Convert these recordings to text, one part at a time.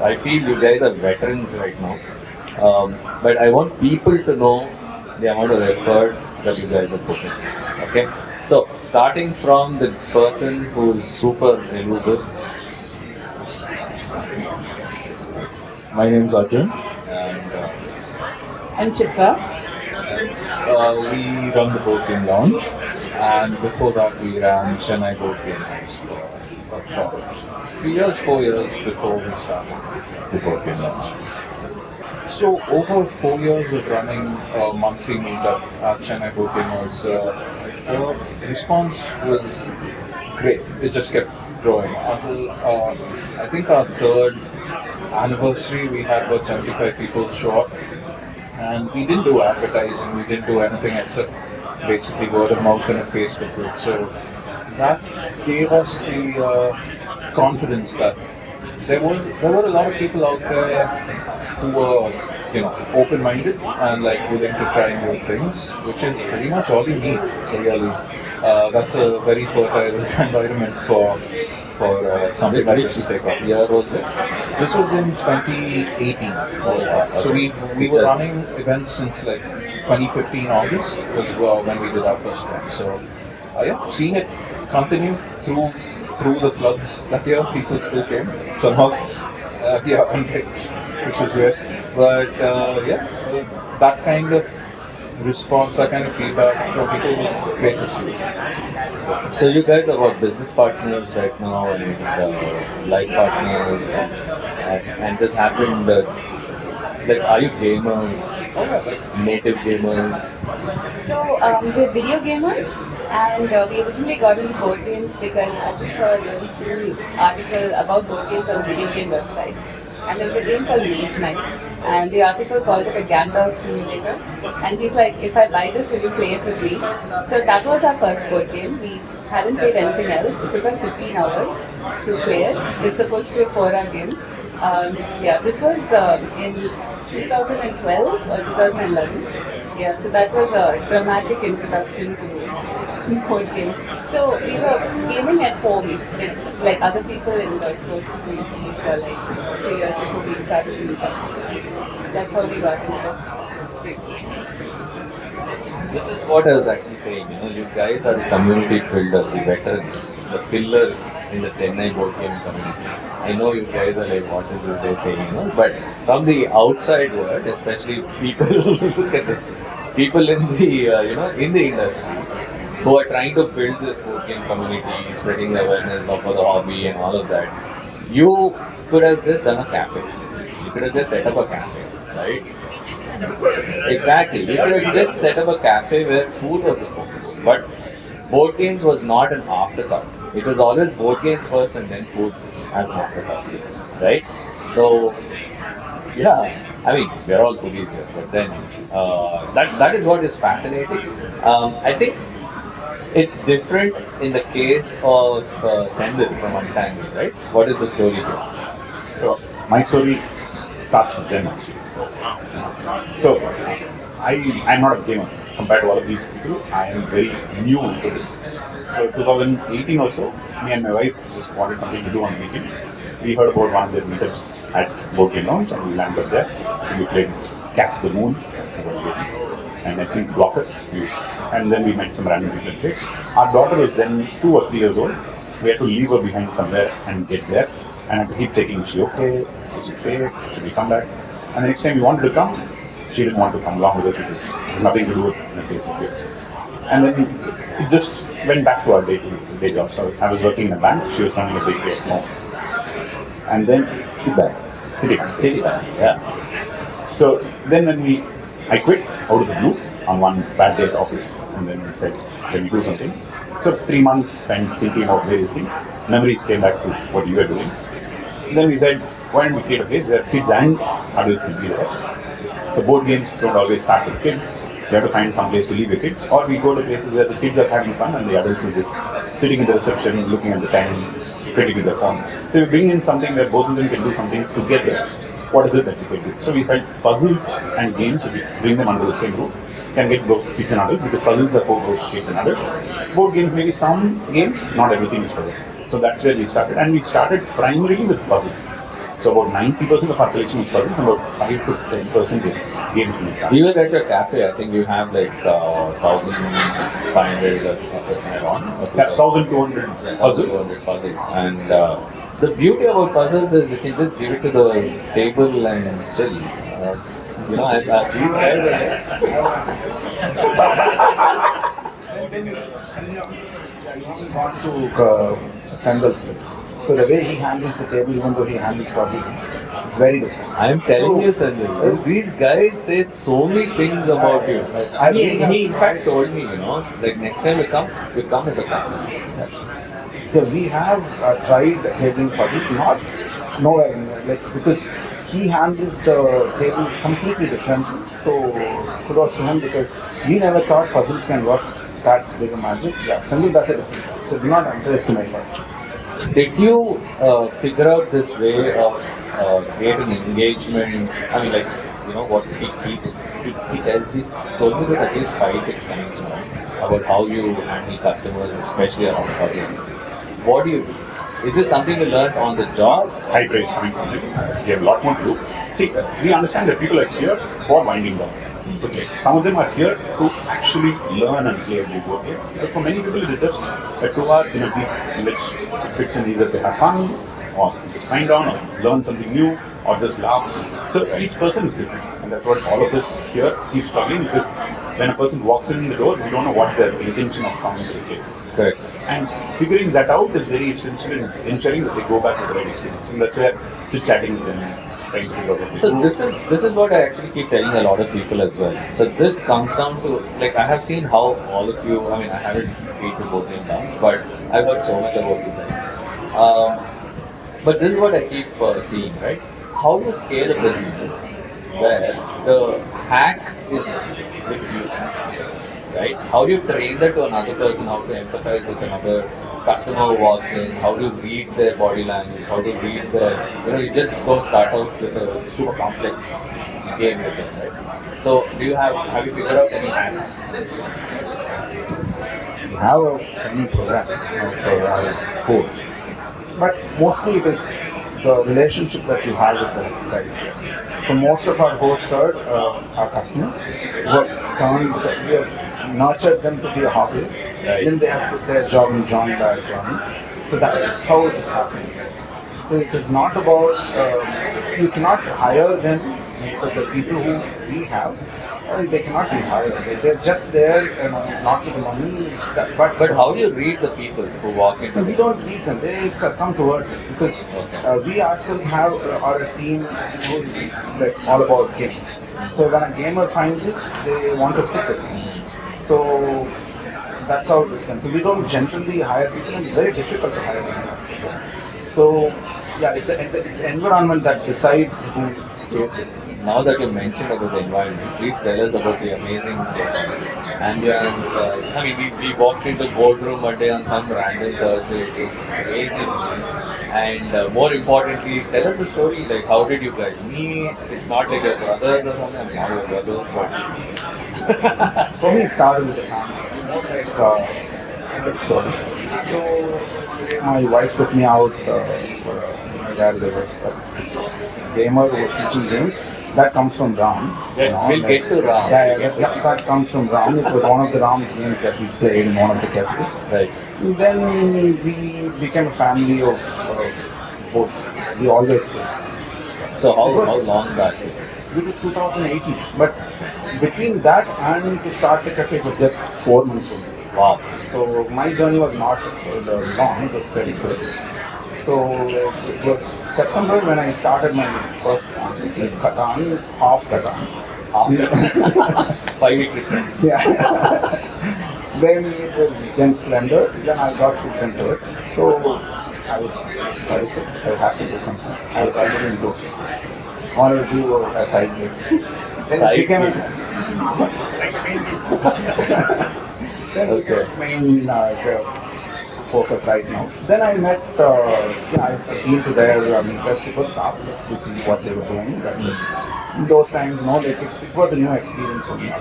I feel you guys are veterans right now. But I want people to know the amount of effort that you guys are putting. Okay? So, starting from the person who's super elusive. My name is Arjun. And I'm Chitra. We run the board game lounge, and before that, we ran Chennai board games for about 3 years, 4 years before we started the board game lounge. So, over 4 years of running a monthly meetup at Chennai board gamers, the response was great. It just kept growing until I think our third anniversary, we had about 75 people show up. And we didn't do advertising, we didn't do anything except basically word of mouth in a Facebook group. So that gave us the confidence that there were a lot of people out there who were, open-minded and like willing to try new things, which is pretty much all you need, really. That's a very fertile environment for something like this to take off. year was this? This was in 2018. So we were running events since like 2015 August was when we did our first one. So seeing it continue through the floods that year, people still came somehow. Unpicked, which was weird. But that kind of response, that kind of feedback from people was great to see. So you guys are what, business partners right now and life partners, and this happened. Like, are you gamers? Native gamers? So we're video gamers, and we originally got into board games because I just saw a really cool article about board games on a video game website. And there was a game called Mage Knight, and the article called it a Gandalf simulator. And he's like, if I buy this, will you play it with me? So that was our first board game. We hadn't played anything else. It took us 15 hours to play it. It's supposed to be a 4-hour game. This was in 2012 or 2011. Yeah, so that was a dramatic introduction to board games. So we were gaming at home with like other people in the close community for like 3 years before we started doing that. That's how we got into it. This is what I was actually saying. You guys are the community builders, the veterans, the pillars in the Chennai board game community. I know you guys are like, what is this they're saying, but from the outside world, especially people, look at this, people in the in the industry who are trying to build this board game community, spreading the awareness for the hobby and all of that. You could have just done a cafe. You could have just set up a cafe, right? Exactly. You could have just set up a cafe where food was the focus. But board games was not an afterthought. It was always board games first and then food as an afterthought. Right? So, I mean, we're all foodies here, but then that is what is fascinating. I think it's different in the case of Senthil from Untangle, right? What is the story here? So, my story starts with them actually. So, I'm not a gamer compared to all of these people. I am very new into this. So, 2018 also, me and my wife just wanted something to do on the weekend. We heard about one of their meetups at Board Game Lounge and we landed there. We played Catch the Moon, and I think Blockers. And then we met some random people today. Our daughter was then 2 or 3 years old. We had to leave her behind somewhere and get there. And I had to keep checking, is she okay? Is she safe? Should we come back? And the next time we wanted to come, she didn't want to come along with us because it had nothing to do with the case of kids. And then it just went back to our day job. So I was working in a bank, she was running a bakery at home. And then Citibank. Yeah. So then when I quit out of the blue on one bad day at office, and then we said, can we do something? So 3 months spent thinking about various things. Memories came back to what you were doing. Then we said, why don't we create a place where kids and adults can be there? So board games don't always start with kids. You have to find some place to leave your kids, or we go to places where the kids are having fun and the adults are just sitting in the reception, looking at the time, pretty with their phone. So we bring in something where both of them can do something together. What is it that we can do? So we felt puzzles and games, if we bring them under the same roof, can get both kids and adults, because puzzles are for both kids and adults. Board games, maybe some games, not everything is for them. So that's where we started, and we started primarily with puzzles. So about 90% of our collection is puzzles, and about 5 to 10% is games from the start. Even at your cafe, I think you have like 1,500 around. Yeah, 1,200 puzzles. 1,200 puzzles. And the beauty about puzzles is you can just give it to the table and chill. You know, these guys I've gone to Senthil's place. So the way he handles the table, even though he handles puzzles, it's very different. I'm telling you, Senthil, these guys say so many things about you. He in fact told me, you know, like next time you come as a customer. Yeah, we have tried making puzzles, not nowhere, like because he handles the table completely differently. So kudos to him because we never thought puzzles can work that big a magic. Yeah, Senthil does it different. So do not underestimate that. Did you figure out this way of creating engagement? I mean, like, you know, what he keeps, he tells this, told me this at least 5-6 times now about how you handle customers, especially around puzzles. What do you do? Is this something you learned on the job? High praise coming from it. We have a lot more to do. See, we understand that people are here for winding down. Okay. Some of them are here to actually learn and play a video game. But for many people, it is just a 2-hour in a week in which it fits in either to have fun, or just wind down, or learn something new, or just laugh. So each person is different. And that's what all of us here keep struggling because when a person walks in the door, we don't know what their intention of coming to the place is. Correct. And figuring that out is very essential in ensuring that they go back to the right experience. And that's where chit-chatting with them, trying to figure out what they So do. this is what I actually keep telling a lot of people as well. So this comes down to, like, I have seen how all of you, I mean, I haven't been to both in town, but I've heard so much about you guys. But this is what I keep seeing, right? How do you scale a business where the hack is with you, right? How do you train that to another person? How to empathize with another customer who walks in? How do you read their body language? How do you read their, you know, you just don't start out with a super complex game with them, right? So do you have you figured out any hacks? We have a training program for our hosts, but mostly it is the relationship that you have with the guys. So most of our hosts are our customers who have we have nurtured them to be a hobbyist. Right. Then they have put their job and joined our journey. So that's how it is happening. So it is not about you cannot hire them because the people who we have. They cannot be hired. They're just there, not for the money. But How do you read the people who walk into we don't read them. They come towards us because we ourselves are a team who is like all about games. So when a gamer finds it, they want to stick with us. So that's how it is done. So we don't generally hire people, and it's very difficult to hire them. So yeah, it's the environment that decides who stays with us. Now that you mentioned about the environment, please tell us about the amazing ambience. I mean, we walked into the boardroom one day on some random Thursday. It was crazy. And more importantly, tell us the story. Like, how did you guys meet? It's not like your brothers or something. I mean, now your brothers, but For me, it started with the family. Like a big story. So my wife took me out for my dad. There was a gamer who was teaching games. That comes from Ram. We'll get to Ram. That comes from Ram. It was one of the Ram's games that we played in one of the cafes. right. And then we became a family of both. We always played. So how long back is this? It was 2018. But between that and to start the cafe, it was just 4 months only. Wow. So my journey was not long, it was pretty quick. So it was September when I started my first Katan, half Katan. 5-week returns. Yeah. Then it was Splendor, then I got hooked into it. So I was 36, I had to do something. I didn't do it. I wanted to do a side gig. Then Side it became gig. then it Okay. became main focus right now. Then I met, I've been to their meetups. It was fabulous to see what they were doing. But in those times, it was a new experience for me.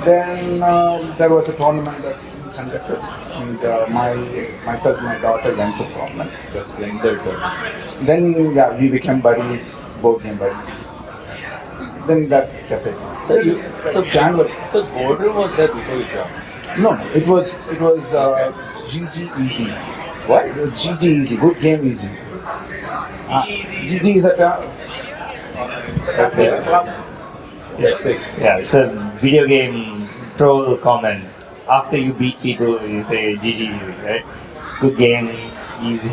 Then there was a tournament that conducted, and myself and my daughter went to Parliament. The Splendid tournament. Then yeah, we became buddies, board game buddies. Then that cafe. So January. So boardroom was there before you joined. No, it was GG Easy. What? GG Easy, good game easy. GG is a Yeah, it's a video game troll comment. After you beat people, you say GG easy, right? Good game, easy.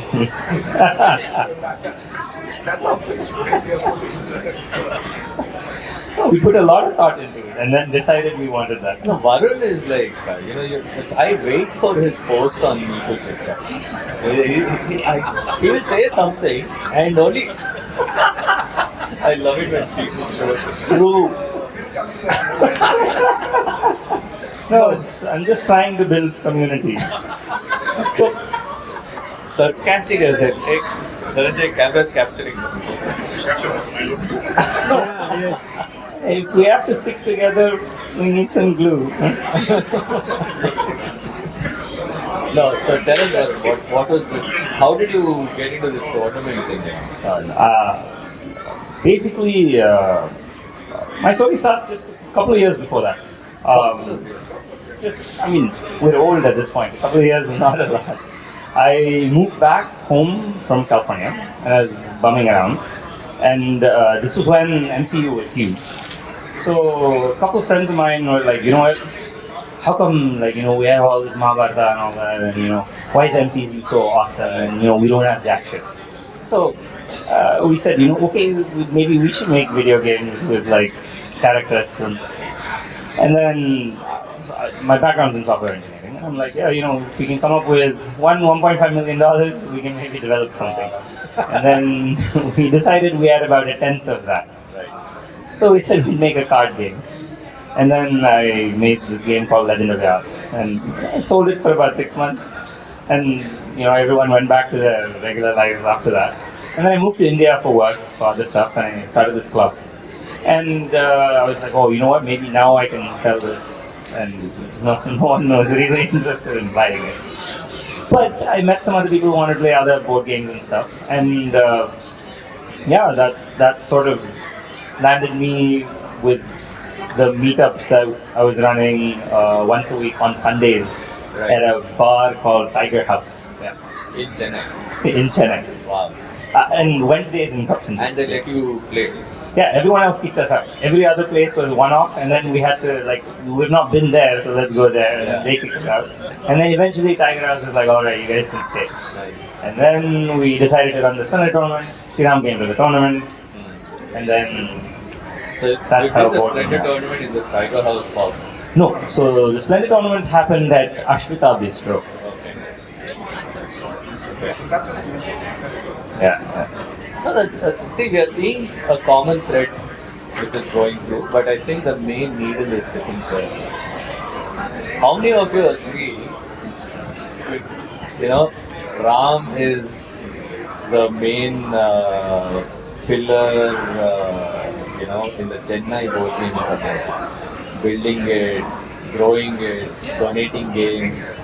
We put a lot of thought into it and then decided we wanted that. No, Varun is like, I wait for his posts on me to Chitra. He will say something and only. I love it when people show true. No, I'm just trying to build community. Sarcastic as it. Dhananjay, camera is capturing. If we have to stick together, we need some glue. No, so tell us what was this? How did you get into this tournament thing? Sorry. Basically, my story starts just a couple of years before that. We're old at this point. A couple of years is not a lot. I moved back home from California and I was bumming around. And this was when MCU was huge. So a couple of friends of mine were like, you know what? How come, we have all this Mahabharata and all that, and, why is MCU so awesome, and, we don't have jack shit? So we said, okay, maybe we should make video games with, characters from this. And then my background's in software engineering, and I'm like, yeah, if we can come up with $1.5 million, we can maybe develop something. And then we decided we had about 1/10 of that. So we said we'd make a card game. And then I made this game called Legend of Yas. And I sold it for about 6 months. And, everyone went back to their regular lives after that. And then I moved to India for work, for other stuff, and I started this club. And I was like, oh, you know what, maybe now I can sell this. And no one was really interested in buying it. But I met some other people who wanted to play other board games and stuff. And that sort of landed me with the meetups that I was running once a week on Sundays at a bar called Tiger Hubs. Yeah. In Chennai. In Chennai. Wow. And Wednesdays in Cups and And they let you play. Yeah, everyone else kicked us out. Every other place was one-off, and then we had to, we've not been there, so let's go there, and then they kicked us out. And then eventually Tiger House was like, alright, you guys can stay. Nice. And then we decided to run the Splendid tournament. Sriram came to the tournament, and then So that's how the board Splendid game tournament in this Tiger House pub. No, so the Splendid tournament happened at Ashwita Bistro. Okay. Yeah. No, that's see, we are seeing a common thread which is going through, but I think the main needle is sitting there. How many of you agree? Ram is the main pillar, in the Chennai board game community. Building it, growing it, donating games.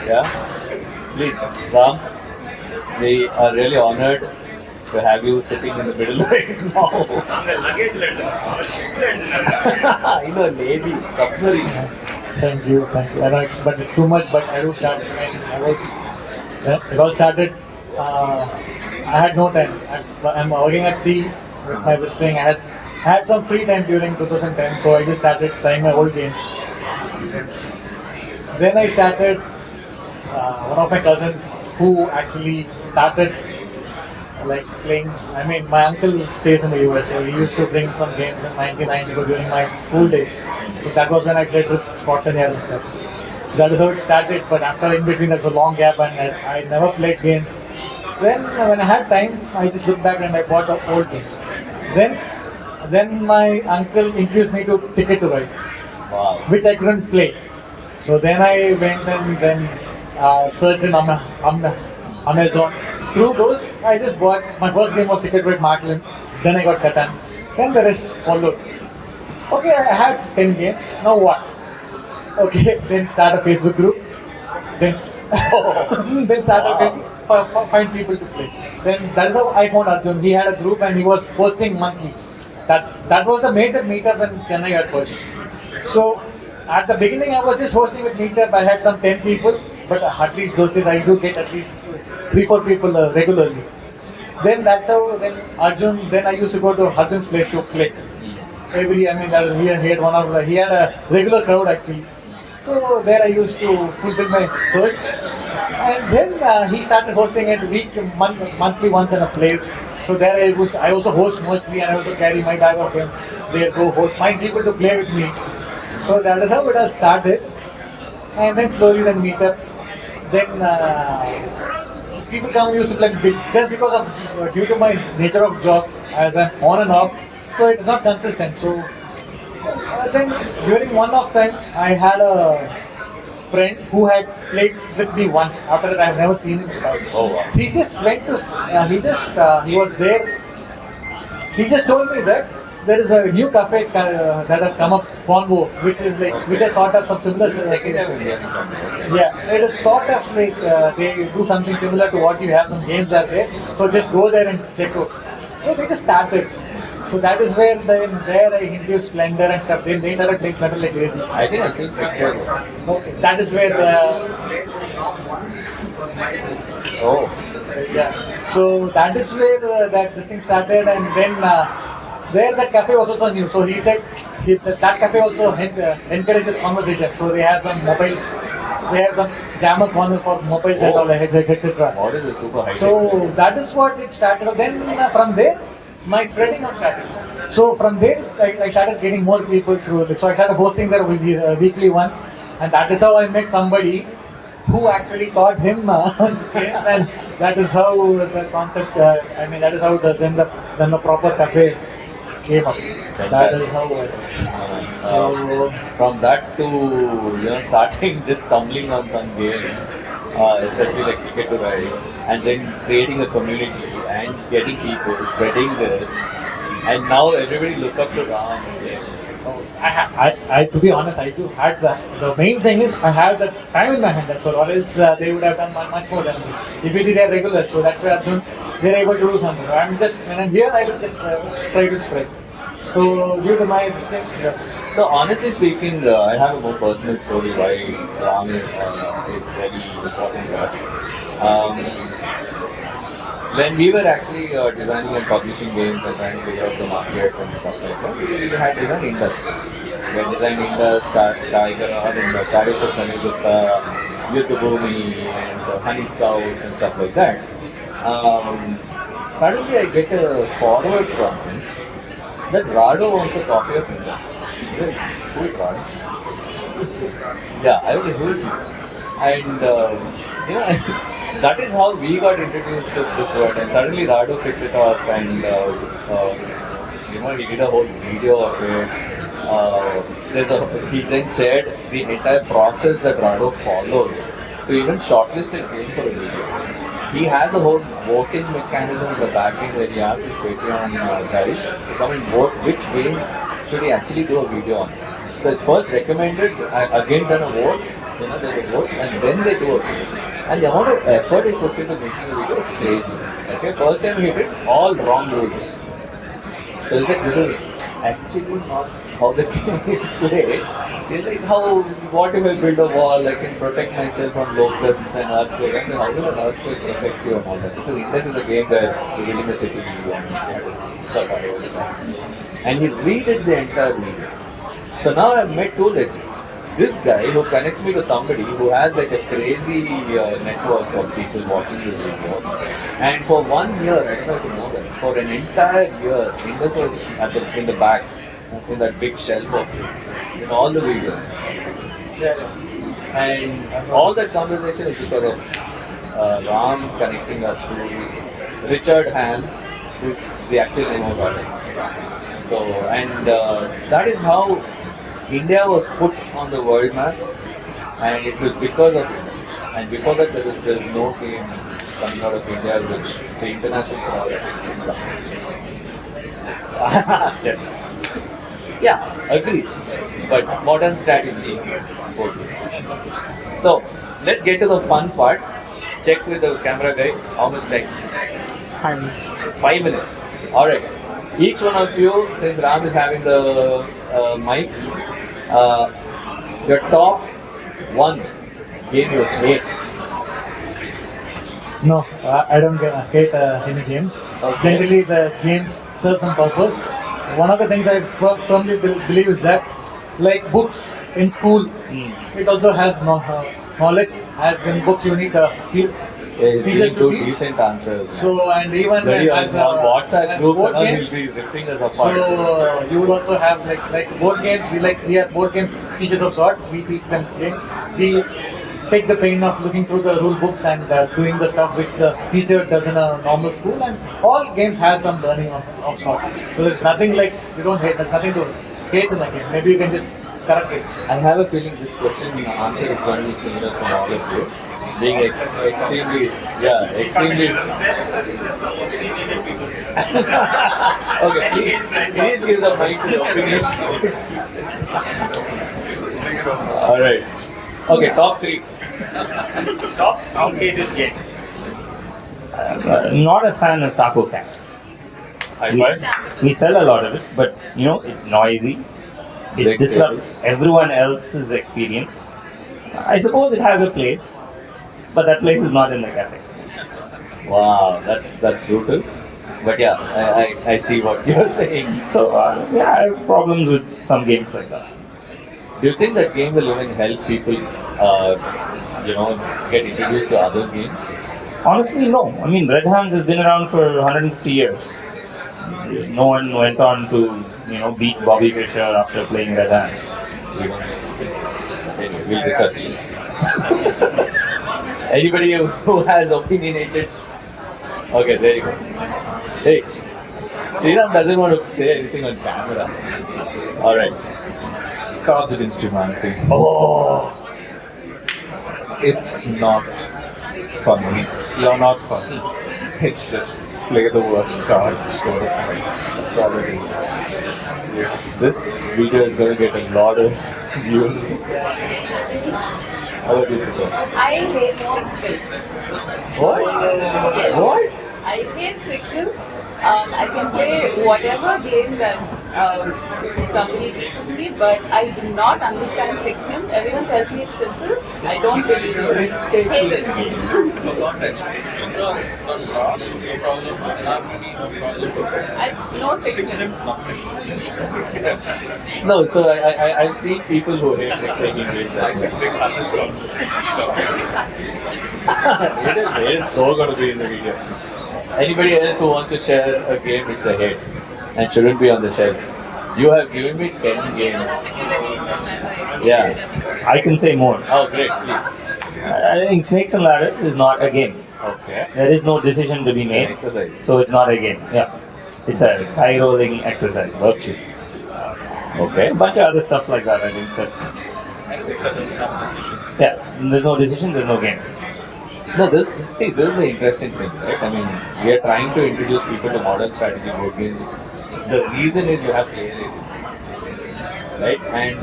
Yeah. Please, Ram, we are really honored to have you sitting in the middle right now. Navy, submarine. Thank you. I know it's too much, but I do start. It all started. I had no time. I'm working at sea with my this thing. I had some free time during 2010, so I just started trying my old games. Then I started. One of my cousins who actually started playing. My uncle stays in the US, so he used to bring some games in 1990 during my school days. So that was when I played Risk, Spots and Air and stuff. That is how it started, but after in between there was a long gap and I never played games. Then when I had time, I just looked back and I bought the old games. Then my uncle introduced me to Ticket to Ride, Wow. which I couldn't play. So then I went and then searched in Amazon. Through those, I just bought, my first game was Ticket with Marklin, then I got Catan, then the rest followed. Okay, I had 10 games. Now what? Okay, then start a Facebook group. Then, then start again. Find people to play. Then that is how I found Arjun. He had a group and he was posting monthly. That was a major meetup in Chennai at first. So at the beginning I was just hosting with meetup. I had some 10 people, but at least those days I do get at least 3-4 people regularly. Then that's how then Arjun. Then I used to go to Arjun's place to play. He had a regular crowd actually. So there I used to fulfill my thirst. And then he started hosting it monthly once in a place. So there I also host mostly, and I also carry my bag of games. There go host, find people to play with me. So that is how it has started. And then slowly then meet up. Then people come used to play just because of due to my nature of job as an on and off. So it's not consistent. So then during one of time I had a friend who had played with me once. After that I have never seen him. Oh wow. He just went to. He was there. He just told me that there is a new cafe that has come up, Convo, which is sort of some similar. Second time in India. Yeah, it is sort of like they do something similar to what you have. Some games are there, so just go there and check out. So they just started. So that is where there I introduced Splendor and stuff. Then they started playing Splendor like crazy. I think I've seen pictures. Okay, that is where Oh. yeah. So that is where that this thing started, and then there the cafe was also new. So he said that cafe also encourages conversation. So they have some jammer corner for mobiles and all, etc. What is it? Super high. So that is what it started. Then from there, my spreading out started. So from there, I started getting more people through it. So I started hosting there weekly once, and that is how I met somebody who actually taught him, and that is how the concept. That is how then the proper cafe came up. That is how. So from that to starting this stumbling on some games, especially like Ticket to Ride, and then creating a community and getting people spreading this, and now everybody look up to Ram. I to be honest, I do had the main thing is I have the time in my hand. That's all. Or else they would have done much more than me. If you see they're regular, so that's why they're able to do something. When I'm here, I will just try to spread. So due to my this thing, yeah. So honestly speaking, I have a more personal story why Ram is very important to us. When we were actually designing and publishing games and trying to figure out the market and stuff like that, we had designed Indus. We had designed Indus, Tiger, and the Tabletop Yuddha Bhumi, and Honey Scouts and stuff like that. Suddenly I get a forward from him that Rado wants a copy of Indus. Who is Rado? Yeah, I was like, who is this? And that is how we got introduced to this word, and suddenly Rado picks it up, and he did a whole video of it. He then shared the entire process that Rado follows to even shortlist a game for a video. He has a whole voting mechanism in the back end where he asks his Patreon guys to come and vote which game should he actually do a video on. So it's first recommended, again done a vote, there's a vote, and then they do a video. And the amount of effort he puts into making the video is crazy. Okay, first time he did all wrong rules. So he said, this is actually not how the game is played. It's like, what if I build a wall, I can protect myself from locusts and earthquake. And how will an earthquake protect you and all that? Because Indus is a game where you're building a city and survive. And he redid the entire video. So now I've met two legends. This guy who connects me to somebody who has like a crazy network of people watching this video. And for 1 year, I don't know if you know that, for an entire year, Indus was in the back, in that big shelf of his, in all the videos. And all that conversation is because of Ram connecting us to Richard Ham, who's the actual name of it. So, and that is how India was put on the world map, and it was because of Indus. And before that, there was no game coming out of India which the international product. Yes. Yeah, agree. But modern strategy, board games. So let's get to the fun part. Check with the camera guy. How much time? 5 minutes. All right. Each one of you, since Ram is having the mic, your top one game you hate. No, I don't hate any games. Okay. Generally, the games serve some purpose. One of the things I firmly believe is that, like books in school, it also has knowledge. As in books, you need teachers to Two teach. decent answers. So, and even Very as on WhatsApp as group, board will games, be ripping us apart. so you will also have like board games. We are board game teachers of sorts. We teach them games. We take the pain of looking through the rule books and doing the stuff which the teacher does in a normal school. And all games have some learning of sorts. So there's nothing like you don't hate. There's nothing to hate in a game. Maybe you can just correct it. I have a feeling this question, the answer is going to be similar from all of you. Being extremely. Okay, please give the mic to the opinion. All right. Okay, top three. Top outdated game. Not a fan of Taco Cat. High five. We sell a lot of it, but it's noisy. It Breaks disrupts tables. everyone else's experience. I suppose it has a place, but that place is not in the cafe. Wow, that's brutal. But yeah, I see what you're saying. So yeah, I have problems with some games like that. Do you think that game will even help people, get introduced to other games? Honestly, no. I mean, Red Hands has been around for 150 years. No one went on to, beat Bobby Fischer after playing Red Hands. Anyway, we'll research. Anybody who has opinionated? Okay, there you go. Hey, Sriram doesn't want to say anything on camera. All right. Cards Against Humanity. Oh, It's not funny. You're not funny. It's just play the worst card, score a point. That's all it is. This video is going to get a lot of views. How about you, Chitra? I hate Sixth. What? Yes. What? I hate Sixth. I can play whatever game that somebody teaches me, but I do not understand Sixth. Everyone tells me it's simple. I don't believe it. Hate it. I know Sixth. No, so I've seen people who hate taking games as well. It is so going to be in the video. Anybody else who wants to share a game which they hate and shouldn't be on the shelf? You have given me 10 games. Yeah. I can say more. Oh, great, please. I think Snakes and Ladders is not a game. Okay. There is no decision to be It's made. an exercise. So it's not a game. Yeah. It's a die rolling exercise. Worksheet. Okay. There's a bunch of other stuff like that, I think. Yeah, there's no decision, there's no game. No, this is the interesting thing, right? I mean, we are trying to introduce people to modern strategy board games. The reason is you have player agencies, right? And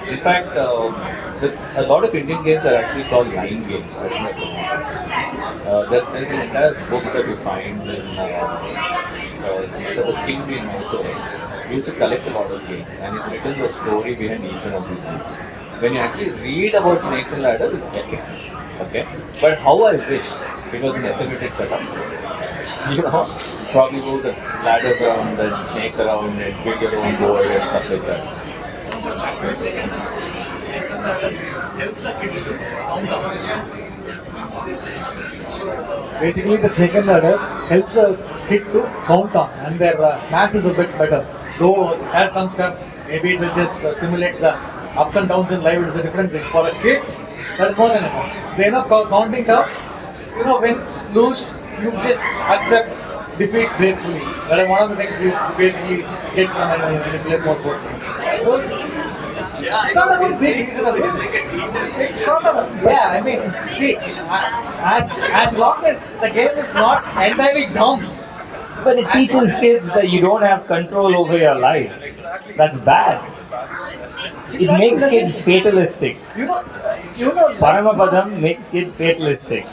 in fact, a lot of Indian games are actually called line games. I don't know if you know. There's an entire book that you find in the King in Mysore. He used to collect a lot of games, and he's written the story behind each one of these games. When you actually read about Snakes and Ladders, it's epic. Okay, but how I wish, because in asymmetric setup, probably move the ladders around and snakes around and build your own board and stuff like that. Basically, the Snake and Ladders helps a kid to count on, and their math is a bit better. Though it has some stuff, maybe it will just simulate the ups and downs in life. It's a different thing. For a kid, that's more than enough. They know counting up. When lose, you just accept defeat gracefully. That is one of the things you basically get from when you play more sport. So it's not about being reasonable. It's sort of, I mean, see, as long as the game is not entirely dumb, But it teaches kids that you don't have control over your life. That's bad. It makes kids fatalistic. You know, Paramapadam makes kids fatalistic.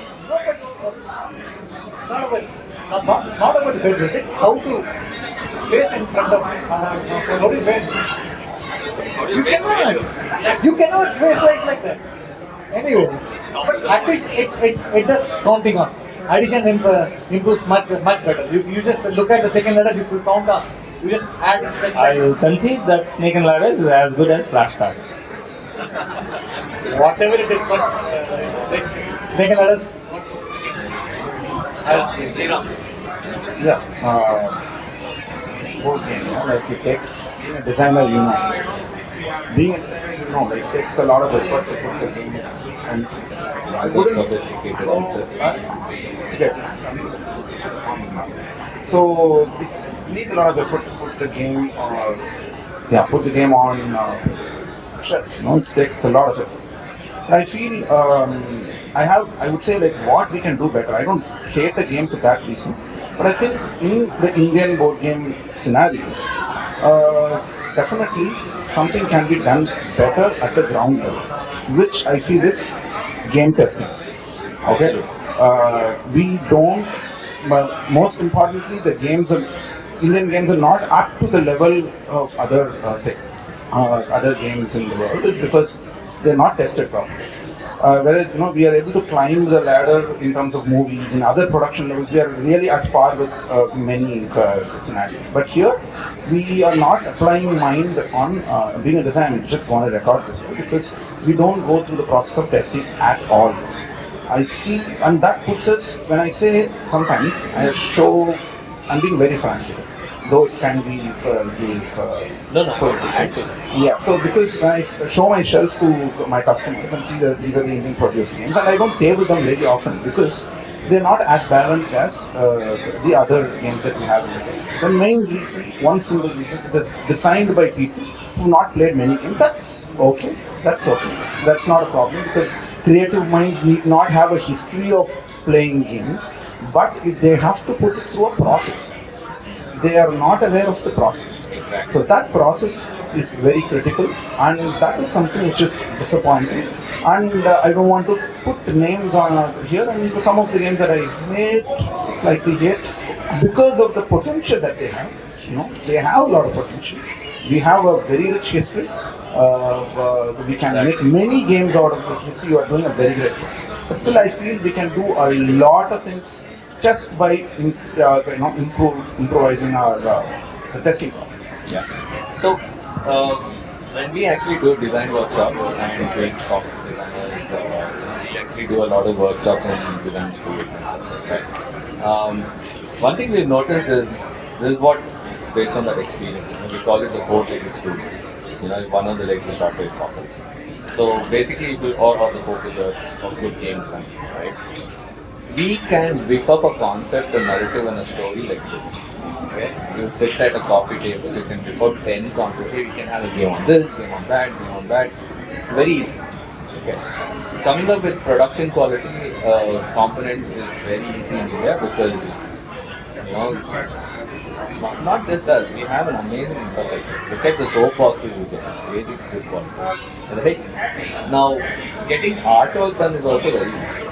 it's not about not about the face, it's how to face in front of how do you face? You cannot face like that. Anyway, but at least it does counting on. Addition improves much better. You just look at the second letter, you count on. You just add. I will concede that Snake and Ladder is as good as flashcards. Whatever it is, but second letters. Sriram. Yeah. Board game, like it takes being a designer, being a designer, like it takes a lot of effort to put the game and I got sophisticated answer. yes. So it needs a lot of effort to put the game put the game on shelf. It takes a lot of effort. I feel I would say like what we can do better. I don't hate the game for that reason, but I think in the Indian board game scenario, definitely something can be done better at the ground level, which I feel is game testing. Okay, we don't. But most importantly, Indian games are not up to the level of other games in the world. It's because they're not tested properly. Whereas we are able to climb the ladder in terms of movies and other production levels. We are really at par with many scenarios. But here we are not applying mind on being a designer. We just want to record this because we don't go through the process of testing at all. I see, and that puts us. When I say sometimes, I'm being very frank here, though it can be yeah. So because when I show my shelf to my customers and see that these are the Indian produced games, and I don't table them very often because they're not as balanced as the other games that we have in the shelf. The main reason, one single reason, it is designed by people who've not played many games. That's okay. That's not a problem because creative minds need not have a history of playing games, but if they have to put it through a process. They are not aware of the process. Exactly. So that process is very critical, and that is something which is disappointing. And I don't want to put names on here, and some of the games that I slightly hate, because of the potential that they have. They have a lot of potential. We have a very rich history. We can make many games out of this history. You are doing a very great job. But still, I feel we can do a lot of things just by improvising our testing process. Yeah. So when we actually do design workshops and train top designers, we actually do a lot of workshops in design schools and stuff like that. One thing we've noticed is this is what, based on that experience, we call it the four-legged stool. One of the legs is short-wave pockets. So basically, or the focusers of good game design, right? We can whip up a concept, a narrative, and a story like this. Okay? You sit at a coffee table, you can whip out 10 concepts. Hey, we can have a game on this, game on that. Very easy. Okay. Coming up with production quality components is very easy in India because not just us, we have an amazing infrastructure. Look at the soap boxes you get, it's crazy good quality. Right? Now, getting artwork done is also very easy.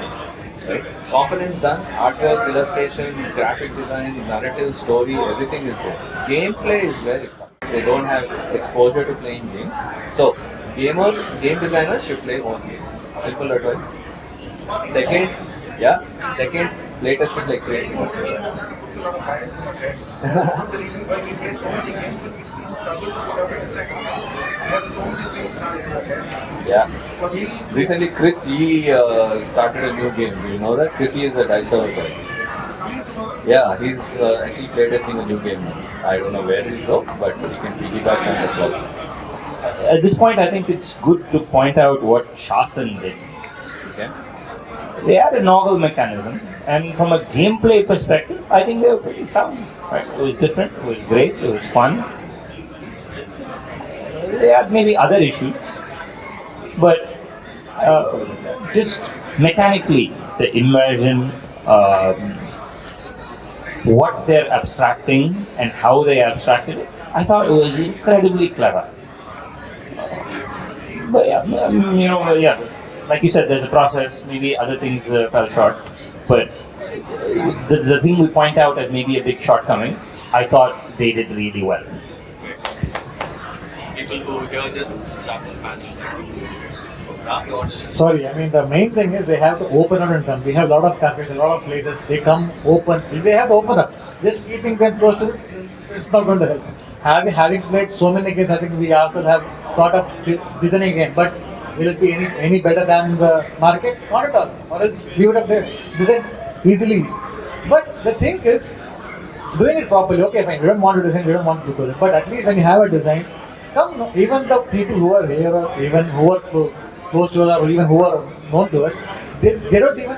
Right? Components done, artwork, illustration, graphic design, narrative, story, everything is there. Gameplay is where it's at. They don't have exposure to playing games. So, game designers should play more games. Simple advice. Second, play test it like crazy. Yeah. Recently, Chris, he started a new game. Do you know that? Chris, he is a dice tower guy. Yeah, he's actually playtesting a new game now. I don't know where he'll go, but he can piggyback on the club. At this point, I think it's good to point out what Shasan did. Okay. They had a novel mechanism, and from a gameplay perspective, I think they were pretty sound. Right? It was different, it was great, it was fun. They had maybe other issues, but just mechanically, the immersion, what they're abstracting and how they abstracted it, I thought it was incredibly clever. But yeah, yeah, like you said, there's a process. Maybe other things fell short, but the thing we point out as maybe a big shortcoming, I thought they did really well. People who hear this shuffle fans. Sorry, I mean the main thing is they have to open up and come. We have a lot of cafes, a lot of places. They come open. They have to open up. Just keeping them close to it, it's not going to help. Having played so many games, I think we ourselves have thought of designing a game. But will it be any better than the market? Not at all. Or else we would have designed easily. But the thing is, doing it properly. Okay, fine. We don't want to design. We don't want to do it. But at least when you have a design, come. Even the people who are here, or even who are close to us, or even who are known to us, they don't even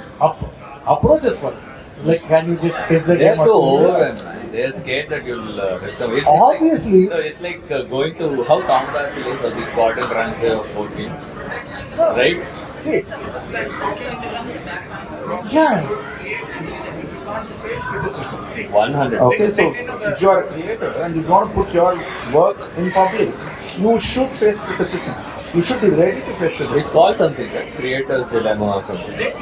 approach us for it. Like, can you just pitch the They're game? too overwhelmed, man. They're scared that you'll rip them. Obviously. It's like going to how Tom Brass is or the Gordon Ramsay of board games, No. right? See, yeah. 100. Okay, so if you are a creator and you want to put your work in public, you should face criticism. You should be ready to face criticism. It's called something, right? Creator's dilemma or something.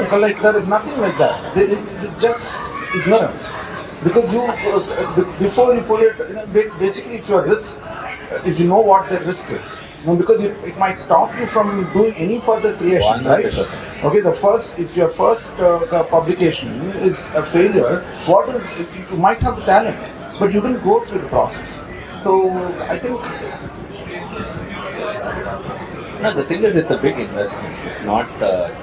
But like there is nothing like that. It's just ignorance. Because you before you put it, basically if you know what the risk is, because it might stop you from doing any further creation, right? 100%. Okay, if your first publication is a failure, you might have the talent, but you didn't go through the process. So I think. No, the thing is, it's a big investment. It's not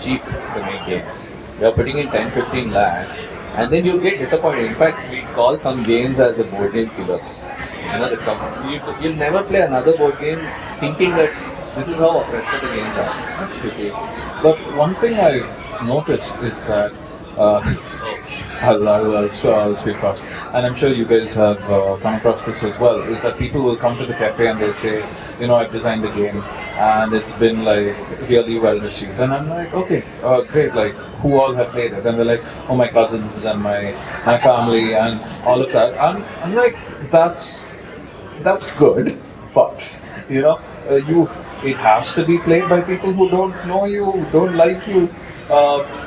cheap to make games. You're putting in 10-15 lakhs, and then you get disappointed. In fact, we call some games as the board game killers. You'll never play another board game thinking that this is how the rest of the games are. That's tricky. But one thing I've noticed is that I'll speak first, and I'm sure you guys have come across this as well, is that people will come to the cafe and they'll say, I've designed a game and it's been like really well received. And I'm like, okay, great, like who all have played it? And they're like, oh, my cousins and my family and all of that. I'm like, that's good, but it has to be played by people who don't know you, who don't like you.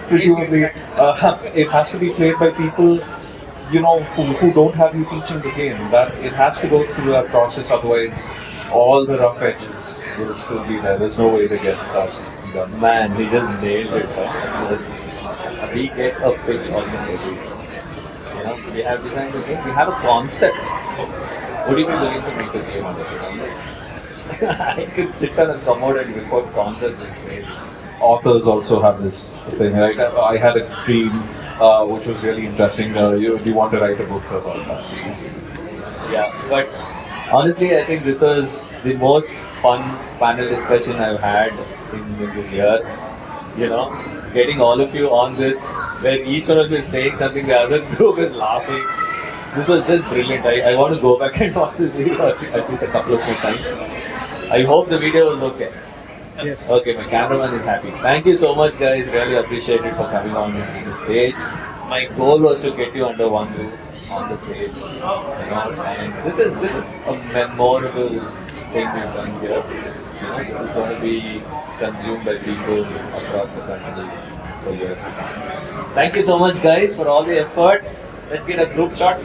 Presumably, it has to be played by people, who don't have you teaching the game. That it has to go through that process. Otherwise, all the rough edges will still be there. There's no way to get that done. Man, he just nailed it. Huh? We get a pitch almost every week. We have designed the game. We have a concept. Would you be willing to make this game out of it? I could sit on a commode and record concepts. It's crazy. Authors also have this thing, right? I had a dream which was really interesting. Do you want to write a book about that? Yeah, but honestly, I think this was the most fun panel discussion I've had in this year. Getting all of you on this, where each one of you is saying something, the other group is laughing. This was just brilliant. I want to go back and watch this video at least a couple of more times. I hope the video was okay. Yes. Okay, my cameraman is happy. Thank you so much, guys. Really appreciate it for coming on the stage. My goal was to get you under one roof on the stage. And this is a memorable thing we've done here. This is going to be consumed by people across the country for years to come. Thank you so much, guys, for all the effort. Let's get a group shot.